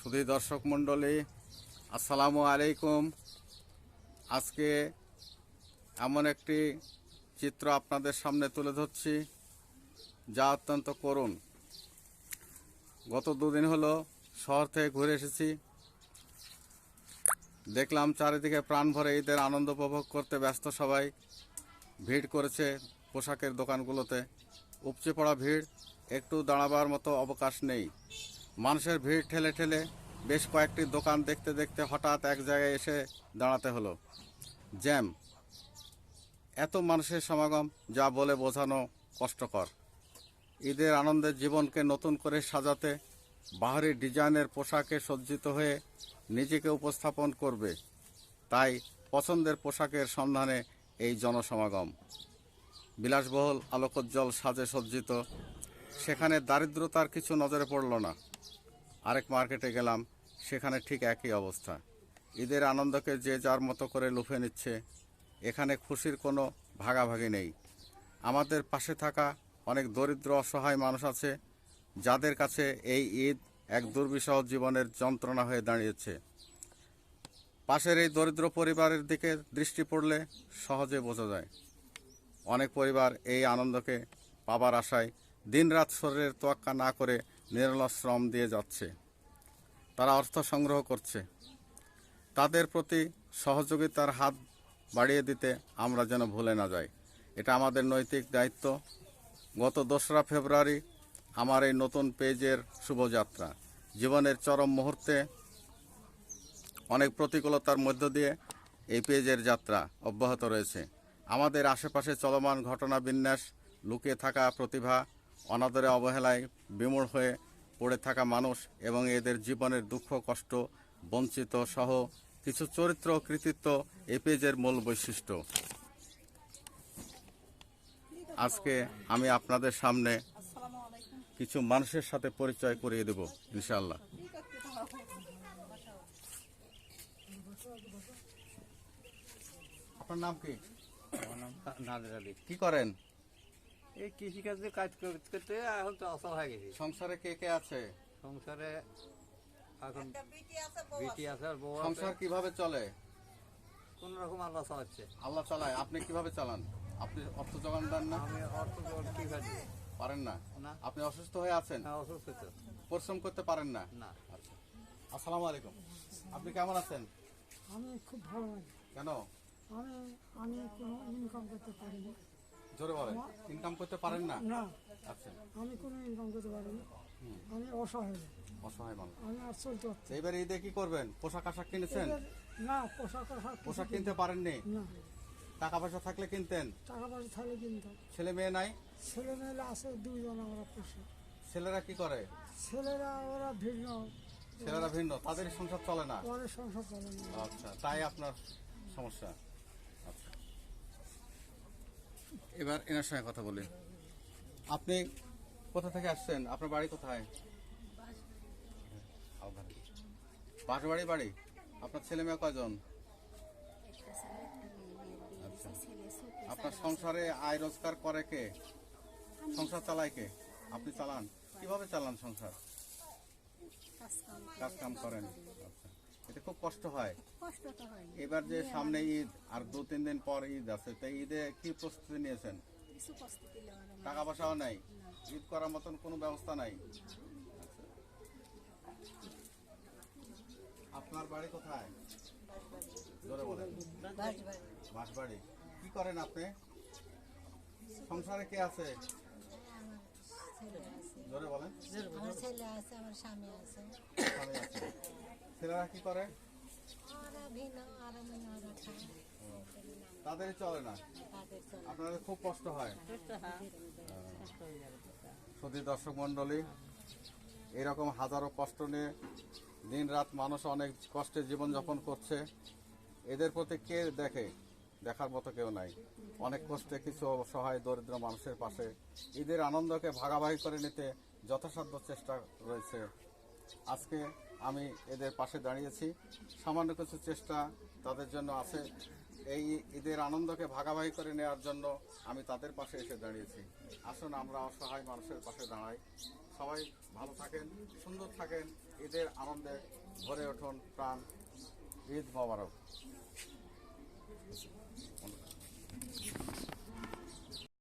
সুধী দর্শক মণ্ডলী, আসসালামু আলাইকুম। আজকে এমন একটি চিত্র আপনাদের সামনে তুলে ধরছি যা অত্যন্ত করুণ। গত দুদিন হলো শহর থেকে ঘুরে এসেছি, দেখলাম চারিদিকে প্রাণ ভরে ঈদের আনন্দ উপভোগ করতে ব্যস্ত সবাই। ভিড় করেছে পোশাকের দোকানগুলোতে, উপচে পড়া ভিড়, একটু দাঁড়াবার মতো অবকাশ নেই। মানুষের ভিড় ঠেলে ঠেলে বেশ কয়েকটি দোকান দেখতে দেখতে হঠাৎ এক জায়গায় এসে দাঁড়াতে হলো। জ্যাম, এত মানুষের সমাগম যা বলে বোঝানো কষ্টকর। ঈদের আনন্দের জীবনকে নতুন করে সাজাতে বাহারি ডিজাইনের পোশাকে সজ্জিত হয়ে নিজেকে উপস্থাপন করবে, তাই পছন্দের পোশাকের সন্ধানে এই জনসমাগম। বিলাসবহুল আলোকোজ্জ্বল সাজে সজ্জিত, সেখানে দারিদ্রতার কিছু নজরে পড়ল না। আরেক মার্কেটে গেলাম, সেখানে ঠিক একই অবস্থা। ঈদের আনন্দকে যে যার মতো করে লুফে নিচ্ছে, এখানে খুশির কোনো ভাগাভাগি নেই। আমাদের পাশে থাকা অনেক দরিদ্র অসহায় মানুষ আছে, যাদের কাছে এই ঈদ এক দুর্বিষহ জীবনের যন্ত্রণা হয়ে দাঁড়িয়েছে। পাশের এই দরিদ্র পরিবারের দিকে দৃষ্টি পড়লে সহজে বোঝা যায়, অনেক পরিবার এই আনন্দকে পাবার আশায় দিনরাত শরীরের তোয়াক্কা না করে নিরলস শ্রম দিয়ে যাচ্ছে। তারা অর্থ সংগ্রহ করছে। তাদের প্রতি সহযোগিতার হাত বাড়িয়ে দিতে আমরা যেন ভুলে না যাই, এটা আমাদের নৈতিক দায়িত্ব। গত 2রা ফেব্রুয়ারি আমার এই নতুন পেজের শুভযাত্রা। জীবনের চরম মুহূর্তে অনেক প্রতিকূলতার মধ্য দিয়ে এই পেজের যাত্রা অব্যাহত রয়েছে। আমাদের আশেপাশে চলমান ঘটনা বিন্যাস, লুকিয়ে থাকা প্রতিভা, অনাদরে অবহেলায় বিমূঢ় হয়ে পড়ে থাকা মানুষ এবং এদের জীবনের দুঃখ কষ্ট, বঞ্চিত সহ কিছু চরিত্র ও কৃতিত্ব এই পেজের মূল বৈশিষ্ট্য। আজকে আমি আপনাদের সামনে কিছু মানুষের সাথে পরিচয় করিয়ে দেব ইনশাআল্লাহ। আপনার নাম কি? আমার নাম নাদের আলী। কি করেন? এই কৃষিকাজে কাজ করতে করতে এখন তো অসহায় হয়ে গেছি। সংসারে কে কে আছে? সংসারে এখন বিটি আছে আর বউ আছে। সংসার কিভাবে চলে? কোন রকম আল্লাহ চালাচ্ছে। আল্লাহ চালায়। আপনি কিভাবে চালান? আপনি অর্থ যোগান দেন না? আমি অর্থ কি কাজে পারেন না? না। আপনি অসুস্থ হয়ে আছেন, না, অসুস্থ তো পরিশ্রম করতে পারেন না? না। আচ্ছা, আসসালামু আলাইকুম। আপনি কেমন আছেন? আমি খুব ভালো আছি। কেন? আমি আমি কোনো ইনকাম করতে পারি না। জোরে বলেন। ইনকাম করতে পারেন না? না, আচ্ছা, আমি কোনো ইনকাম করতে পারি না। আমি অসহায়, অসহায় মানুষ। আমি আর চলতে পারছি এইবার ঈদে কি করবেন? পোশাক আশাক কিনেছেন? না। পোশাক আশাক পোশাক কিনতে পারেননি? না। টাকা পয়সা থাকলে কিনতেন। টাকা পয়সা থাকলে কিনতাম। ছেলে মেয়ে নাই? ছেলে মেয়েরা আছে 2জন আমরা পোষে। ছেলেরা কি করে? ছেলেরা ওরা ভিন্ন, ছেলেরা ভিন্ন, তাদের সংসার চলে না। পরে সংসার চলে না। আচ্ছা, তাই আপনার সমস্যা। আচ্ছা, এবার এনার সঙ্গে কথা বলি। আপনি কোথা থেকে আসছেন? আপনার বাড়ি কোথায়? বাঁশবাড়ি বাড়ি। আপনার ছেলে মেয়ে কয়জন? আচ্ছা, আপনার সংসারে আয় রোজগার করে কে? সংসার চালায় কে? আপনি চালান? কিভাবে চালান সংসার? কাজ কাম করেন? আচ্ছা, এটা খুব কষ্ট হয়। কষ্ট তো হয়। এবার যে সামনে ঈদ আর 2-3 দিন পর ঈদ আছে, তাই ঈদে কি প্রস্তুতি নিয়েছেন? কিছু প্রস্তুতি নেওয়া না। টাকা পয়সাও নাই, ঈদ করার মতন কোনো ব্যবস্থা নাই। আপনার বাড়ি কোথায়? জোরে বলেন। বাঁশবাড়ি। কি করেন আপনি? সংসারে কে আছে? জোরে বলেন। আমার ছেলে আছে, আমার স্বামী আছে। স্বামী আছে। ছেলেরা কি করে? ওরা ভিন্ন, ওরা মনে ওরা খায়, তাদেরই চলে না, তাদের চলে। আপনাদের খুব কষ্ট হয়। সুধী দর্শক মণ্ডলী, এরকম হাজারো কষ্ট নিয়ে দিন রাত মানুষ অনেক কষ্টে জীবনযাপন করছে। এদের প্রতি কে দেখে? দেখার মতো কেউ নাই। অনেক কষ্টে কিছু অসহায় দরিদ্র মানুষের পাশে ঈদের আনন্দকে ভাগাভাগি করে নিতে যথাসাধ্য চেষ্টা রয়েছে। আজকে আমি এদের পাশে দাঁড়িয়েছি, সামান্য কিছু চেষ্টা তাদের জন্য আছে। এই ঈদের আনন্দকে ভাগাভাগি করে নেওয়ার জন্য আমি তাদের পাশে এসে দাঁড়িয়েছি। আসুন আমরা অসহায় মানুষের পাশে দাঁড়াই। সবাই ভালো থাকেন, সুন্দর থাকেন, ঈদের আনন্দে ভরে উঠুন প্রাণ। ঈদ মোবারক।